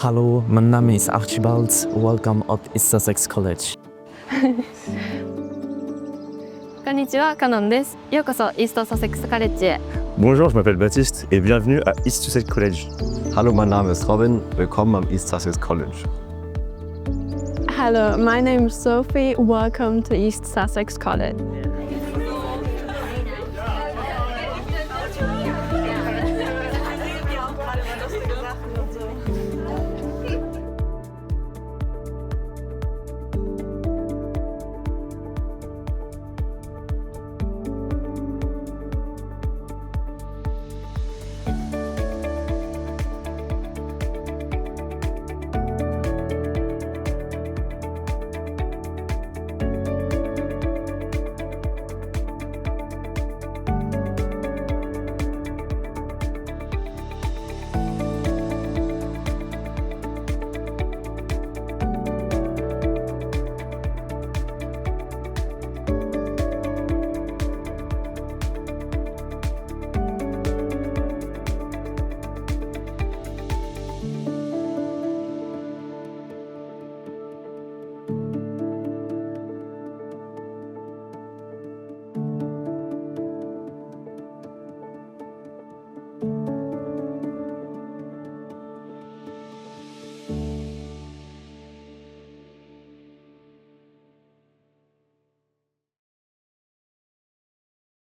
Hallo, mein Name ist Archibald. Welcome at East Sussex College. こんにちは、カノンです。ようこそイーストサセックスカレッジへ。 Bonjour, je m'appelle Baptiste et bienvenue à East Sussex College. Hallo, mein Name ist Robin. Willkommen am East Sussex College. Hello, my name is Sophie. Welcome to East Sussex College.